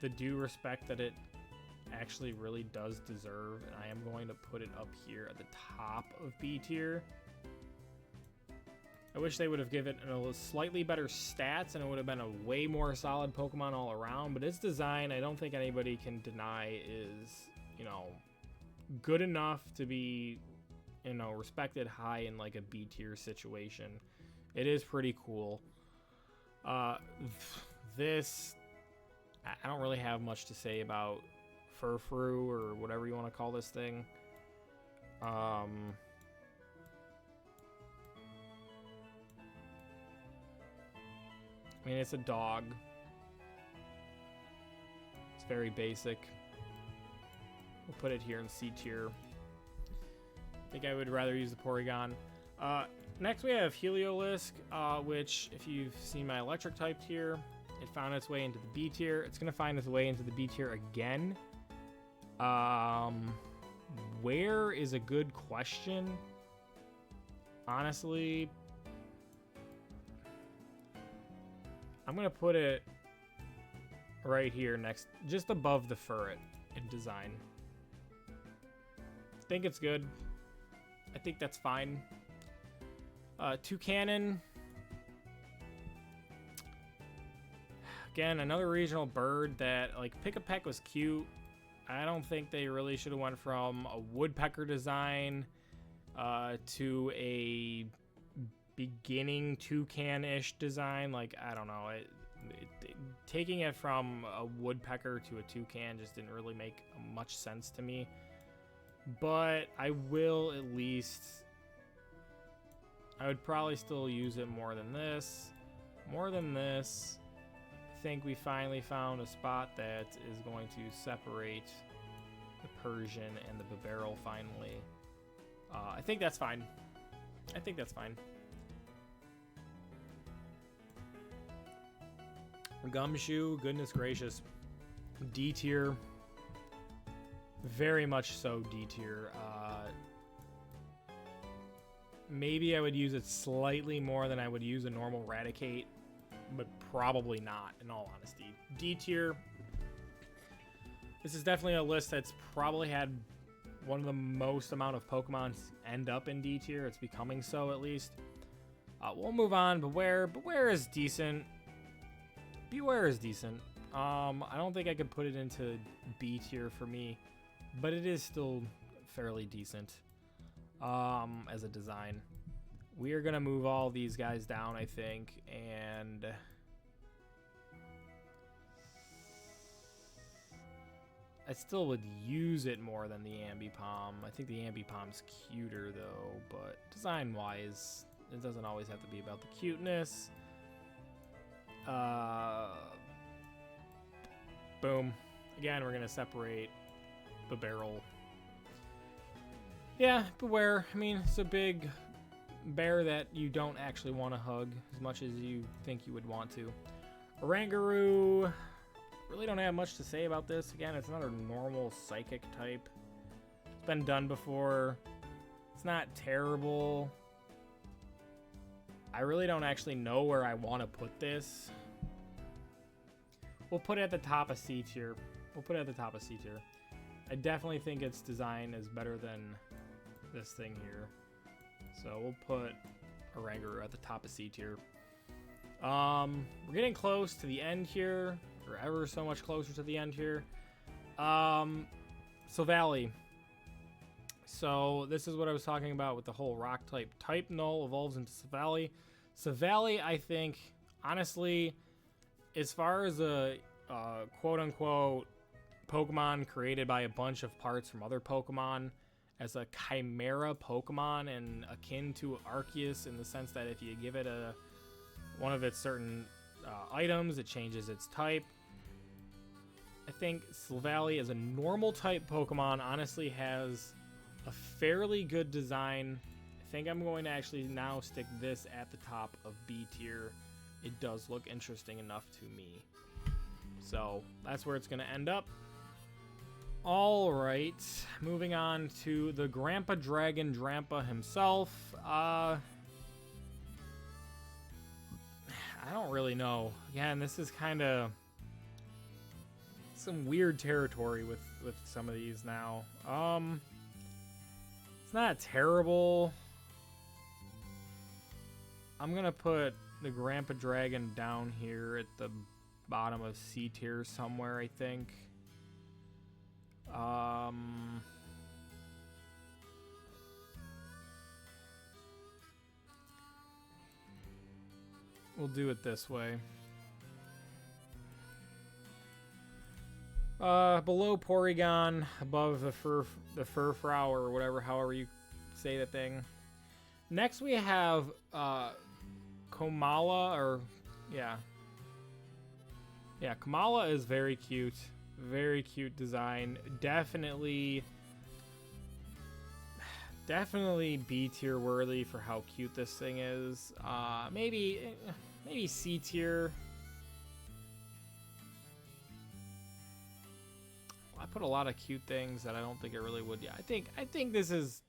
the due respect that it actually really does deserve, and I am going to put it up here at the top of B tier. I wish they would have given it a slightly better stats, and it would have been a way more solid Pokemon all around, but its design, I don't think anybody can deny is, good enough to be, respected high in like a B tier situation. It is pretty cool. This, I don't really have much to say about Furfrou or whatever you want to call this thing. I mean, it's a dog. It's very basic. We'll put it here in C tier. I think I would rather use the Porygon. Next we have Heliolisk, which, if you've seen my electric type tier, it found its way into the B tier. It's going to find its way into the B tier again. Where is a good question? Honestly, I'm going to put it right here next, just above the Furret in design. I think it's good. I think that's fine. Toucanon. Again, another regional bird that, like, Pick-a-Peck was cute. I don't think they really should have went from a woodpecker design to a beginning toucan-ish design. Like, I don't know. Taking it from a woodpecker to a toucan just didn't really make much sense to me. But I will at least... I would probably still use it more than this. More than this. I think we finally found a spot that is going to separate the Persian and the Bibarel finally. I think that's fine. I think that's fine. Gumshoe, goodness gracious. D tier. Very much so D tier. Maybe I would use it slightly more than I would use a normal Raticate, but probably not, in all honesty. D tier. This is definitely a list that's probably had one of the most amount of Pokemon end up in D tier. It's becoming so, at least. We'll move on. Beware. Beware is decent. Beware is decent. I don't think I could put it into B tier for me, but it is still fairly decent as a design. We are going to move all these guys down, I think, and I still would use it more than the Ambipom. I think the Ambipom's cuter, though, but design-wise, it doesn't always have to be about the cuteness. Boom. Again, we're going to separate the barrel. Yeah, Beware. I mean, it's a big bear that you don't actually want to hug as much as you think you would want to. Oranguru. Really don't have much to say about this. Again, it's not a normal psychic type. It's been done before. It's not terrible. I really don't actually know where I want to put this. We'll put it at the top of C tier. We'll put it at the top of C tier. I definitely think its design is better than this thing here. So we'll put Oranguru at the top of C tier. We're getting close to the end here. Or ever so much closer to the end here. Silvally. So this is what I was talking about with the whole rock type. Type Null evolves into Silvally. Silvally, I think, honestly, as far as a quote-unquote Pokemon created by a bunch of parts from other Pokemon, as a chimera Pokemon and akin to Arceus in the sense that if you give it one of its certain items, it changes its type. I think Silvally as a normal type Pokemon honestly has a fairly good design. I think I'm going to actually now stick this at the top of B tier. It does look interesting enough to me. So that's where it's going to end up. All right, moving on to the Grandpa Dragon Drampa himself. I don't really know. Again, this is kind of some weird territory with some of these now. It's not terrible. I'm gonna put the Grandpa Dragon down here at the bottom of C tier somewhere, I think. We'll do it this way. Below Porygon, above the Furfrou or whatever, however you say the thing. Next we have Komala, or yeah, Komala is very cute. Very cute design. Definitely B tier worthy for how cute this thing is. Maybe C tier. I put a lot of cute things that I don't think it really would. Yeah, I think this is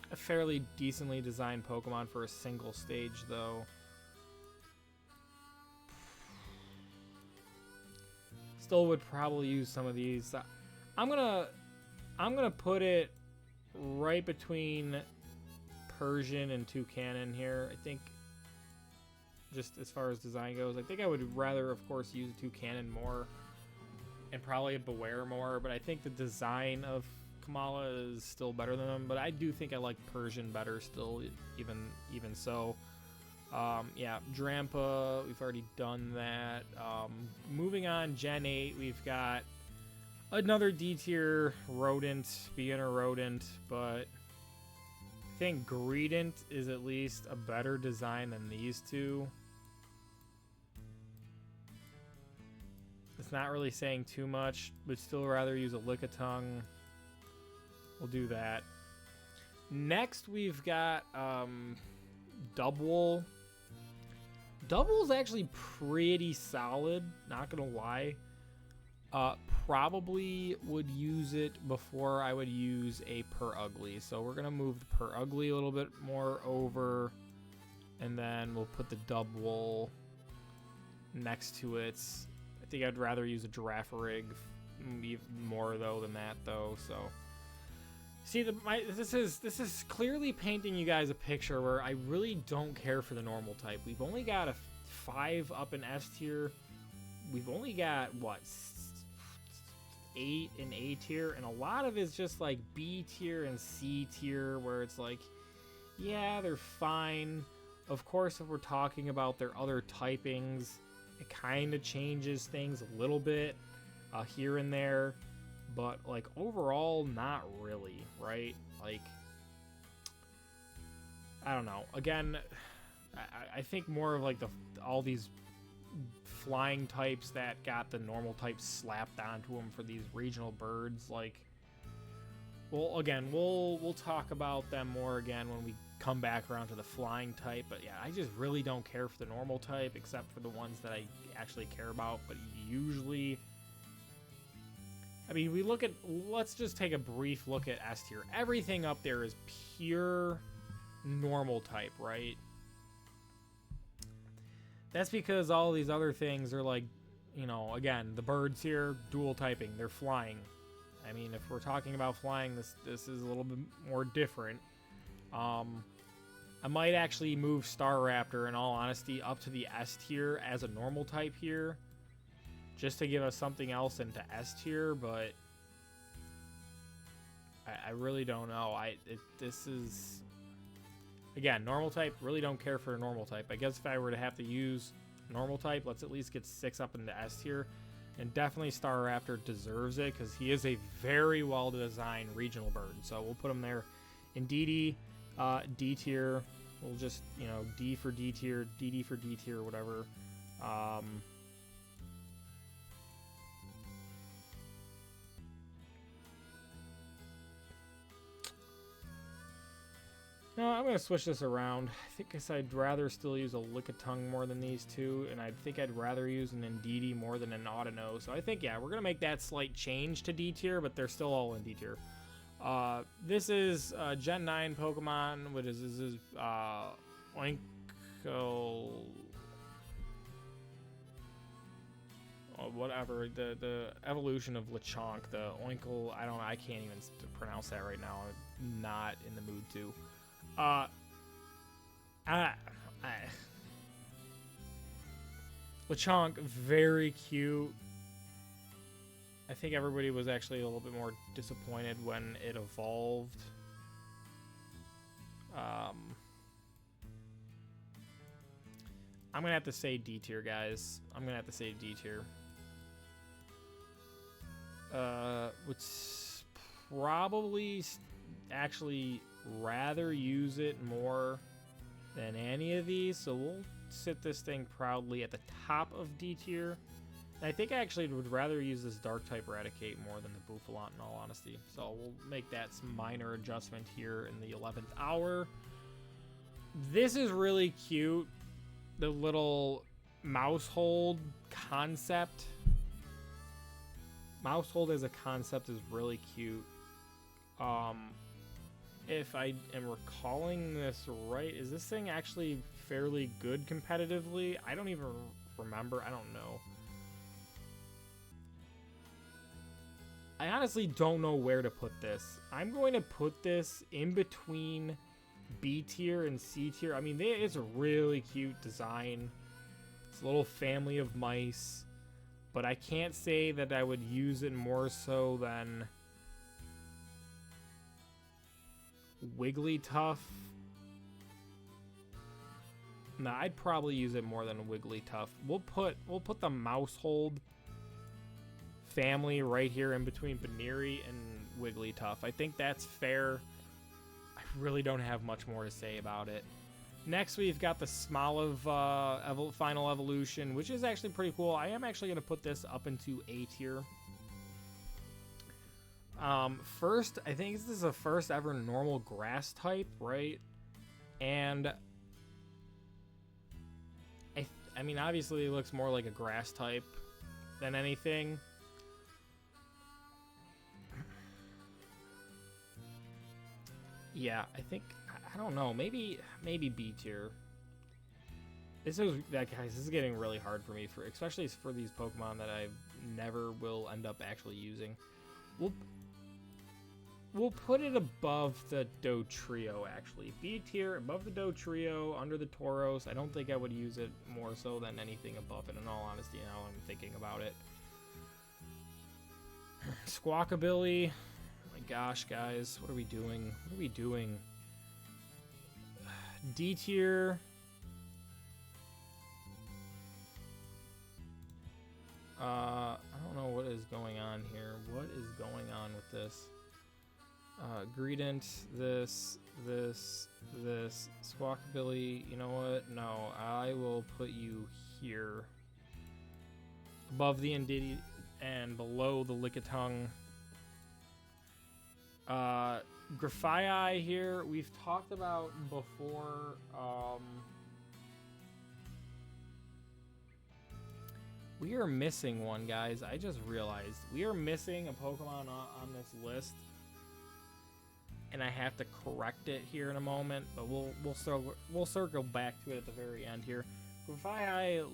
a fairly decently designed Pokemon for a single stage, though. Still would probably use some of these. I'm gonna put it right between Persian and Toucanon here. I think, just as far as design goes, I think I would rather, of course, use Toucanon more and probably Beware more. But I think the design of Komala is still better than them. But I do think I like Persian better still, even so. Yeah, Drampa, we've already done that. Moving on, Gen 8, we've got another D-tier rodent, beginner rodent, but I think Greedent is at least a better design than these two. It's not really saying too much, but still rather use a Lickitung. We'll do that. Next, we've got Dubwool. Double's actually pretty solid, not gonna lie. Probably would use it before I would use a per ugly. So we're gonna move the per ugly a little bit more over, and then we'll put the double next to it. I think I'd rather use a giraffe rig even more though than that though. So see, this is clearly painting you guys a picture where I really don't care for the normal type. We've only got a 5 up in S tier. We've only got what, 8 in A tier, and a lot of it's just like B tier and C tier where it's like, yeah, they're fine. Of course, if we're talking about their other typings, it kind of changes things a little bit here and there, but like overall, not really, right? Like, I don't know. Again, I think more of like all these flying types that got the normal type slapped onto them for these regional birds. Like, well, again, we'll talk about them more again when we come back around to the flying type. But yeah, I just really don't care for the normal type except for the ones that I actually care about. But usually, I mean, let's just take a brief look at S tier. Everything up there is pure normal type, right? That's because all these other things are like, you know, again, the birds here, dual typing, they're flying. I mean, if we're talking about flying, this is a little bit more different. I might actually move Star Raptor, in all honesty, up to the S tier as a normal type here, just to give us something else into S tier, but I really don't know. This is, again, normal type, really don't care for a normal type. I guess if I were to have to use normal type, let's at least get 6 up into S tier. And definitely Star Raptor deserves it because he is a very well-designed regional bird. So we'll put him there in DD, D tier. We'll just, you know, D for D tier, DD for D tier, whatever. No, I'm going to switch this around. I think I'd rather still use a Lickitung more than these two, and I think I'd rather use an Indeedee more than an Audino. So I think, yeah, we're going to make that slight change to D tier, but they're still all in D tier. This is Gen 9 Pokemon. What is this? This is Oinkle... whatever, the evolution of Lechonk, the Oinkle, I can't even pronounce that right now. I'm not in the mood to. Lechonk, very cute. I think everybody was actually a little bit more disappointed when it evolved. I'm gonna have to say D tier, guys. I'm gonna have to say D tier. Would probably actually rather use it more than any of these, so we'll sit this thing proudly at the top of D tier. And I think I actually would rather use this dark type Eradicate more than the Bouffalant, in all honesty. So we'll make that some minor adjustment here in the 11th hour. This is really cute. The little Mousehold concept. Mousehold as a concept is really cute. If I am recalling this right, is this thing actually fairly good competitively? I don't even remember. I don't know. I honestly don't know where to put this. I'm going to put this in between B tier and C tier. I mean, it's a really cute design. It's a little family of mice. But I can't say that I would use it more so than Wigglytuff. No, I'd probably use it more than Wigglytuff. We'll put the Mousehold family right here in between Baneri and Wigglytuff. I think that's fair. I really don't have much more to say about it. Next, we've got the Smoliv Final Evolution, which is actually pretty cool. I am actually going to put this up into A tier. First, I think this is the first ever normal grass type, right? And I I mean, obviously it looks more like a grass type than anything. Yeah, I think, I don't know, maybe B tier. Guys, this is getting really hard for me, especially for these Pokemon that I never will end up actually using. We'll put it above the Dotrio, actually. B tier, above the Dotrio, under the Tauros. I don't think I would use it more so than anything above it, in all honesty, now I'm thinking about it. Squawkabilly. Oh my gosh, guys. What are we doing? What are we doing? D tier. I don't know what is going on here. What is going on with this? Greedent, this, Squawkabilly, you know what? No, I will put you here. Above the Indeedee and below the Lickitung. Grafaiai here, we've talked about before, we are missing one, guys. I just realized we are missing a Pokemon on this list, and I have to correct it here in a moment. But we'll circle back to it at the very end here. Grafaiai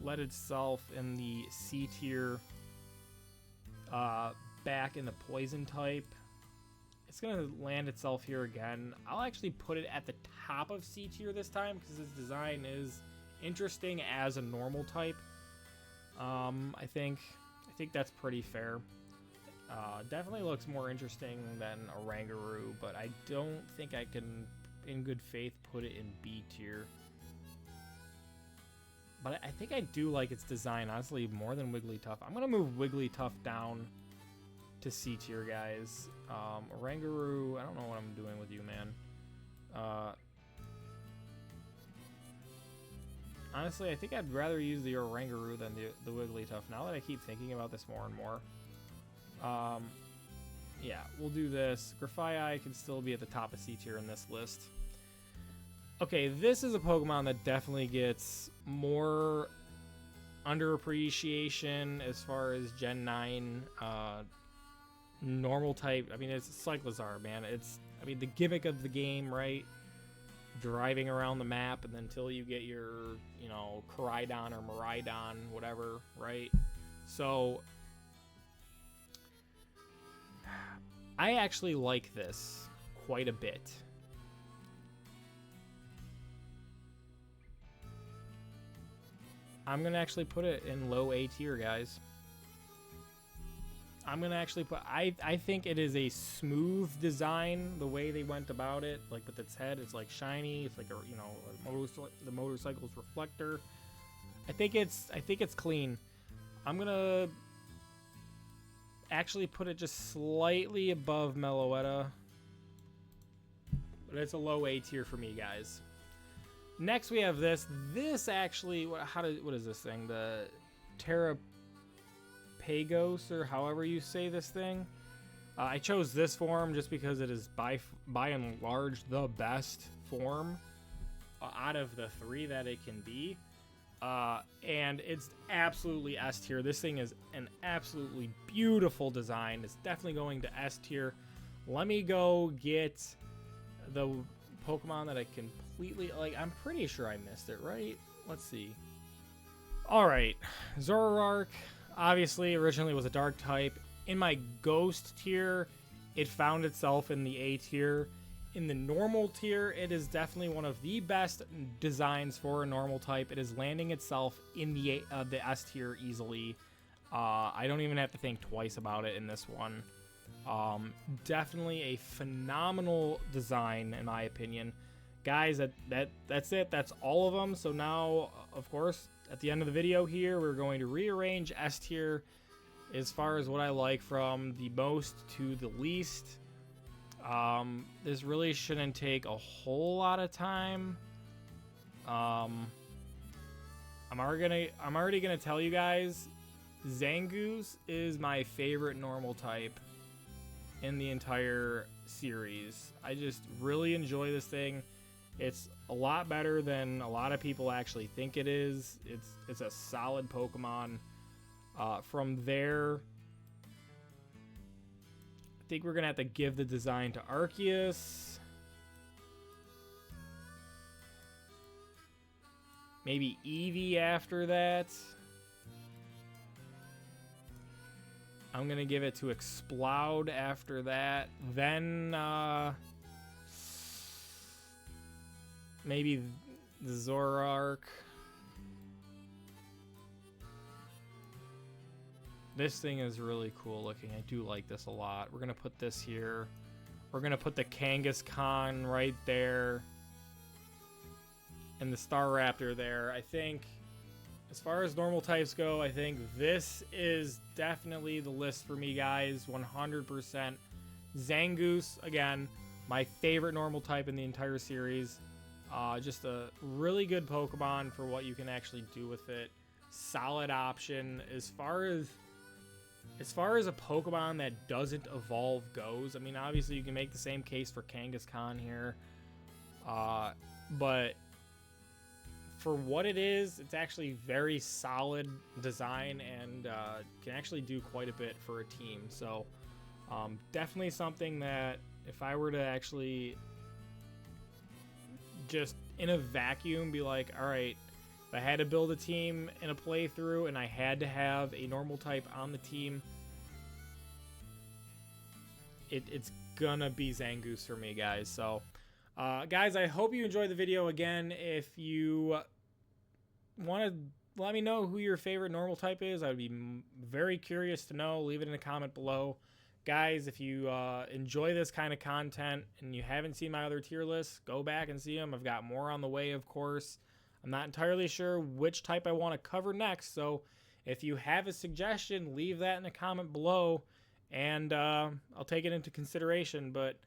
let itself in the C tier, back in the Poison type. It's gonna land itself here again. I'll actually put it at the top of C tier this time because its design is interesting as a normal type. I think that's pretty fair. Definitely looks more interesting than a Rangaroo, but I don't think I can, in good faith, put it in B tier. But I think I do like its design, honestly, more than Wigglytuff. I'm gonna move Wigglytuff down to C tier, guys. Rangaroo, I don't know what I'm doing with you, man. Honestly, I think I'd rather use the Rangaroo than the Wigglytuff, now that I keep thinking about this more and more. Yeah, we'll do this. Grafaiai can still be at the top of C tier in this list. Okay, this is a Pokemon that definitely gets more underappreciation as far as Gen 9 normal type. I mean, it's Cyclizar, man. I mean, the gimmick of the game, right? Driving around the map and until you get your, you know, Koraidon or Miraidon, whatever, right? So I actually like this quite a bit. I'm gonna actually put it in low A tier, guys. I'm gonna actually put, I think it is a smooth design, the way they went about it, like with its head, it's like shiny, it's like a, you know, the motorcycle's reflector. I think it's clean. I'm gonna actually put it just slightly above Meloetta, but it's a low A tier for me, guys. Next we have this actually, what is this thing? The Terrapagos, or however you say this thing. I chose this form just because it is by and large the best form out of the three that it can be. And it's absolutely S tier. This thing is an absolutely beautiful design. It's definitely going to S tier. Let me go get the Pokemon that I completely, like, I'm pretty sure I missed it, right? Let's see. Alright, Zoroark obviously originally was a dark type. In my ghost tier, it found itself in the A tier. In the normal tier, it is definitely one of the best designs for a normal type. It is landing itself in the S tier easily. I don't even have to think twice about it in this one. Definitely a phenomenal design, in my opinion. Guys, that's it. That's all of them. So now, of course, at the end of the video here, we're going to rearrange S tier as far as what I like from the most to the least. This really shouldn't take a whole lot of time. I'm already gonna tell you guys, Zangoose is my favorite normal type in the entire series. I just really enjoy this thing. It's a lot better than a lot of people actually think it is. It's a solid Pokemon. From there, I think we're going to have to give the design to Arceus. Maybe Eevee after that. I'm going to give it to Explode after that. Then, maybe the Zoroark. This thing is really cool looking. I do like this a lot. We're going to put this here. We're going to put the Kangaskhan right there. And the Staraptor there. I think, as far as normal types go, I think this is definitely the list for me, guys. 100%. Zangoose, again, my favorite normal type in the entire series. Just a really good Pokemon for what you can actually do with it. Solid option. As far as a Pokemon that doesn't evolve goes, I mean, obviously you can make the same case for Kangaskhan here. But for what it is, it's actually very solid design and can actually do quite a bit for a team. So definitely something that if I were to actually just in a vacuum be like, all right, if I had to build a team in a playthrough and I had to have a normal type on the team, it's gonna be Zangoose for me, guys. So guys, I hope you enjoyed the video. Again, if you want to let me know who your favorite normal type is, I would be very curious to know. Leave it in a comment below. Guys, if you enjoy this kind of content and you haven't seen my other tier lists, go back and see them. I've got more on the way, of course. I'm not entirely sure which type I want to cover next, so if you have a suggestion, leave that in a comment below, and I'll take it into consideration. But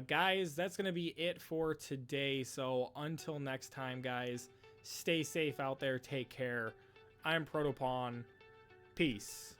guys, that's going to be it for today. So until next time, guys, stay safe out there. Take care. I'm Protopon. Peace.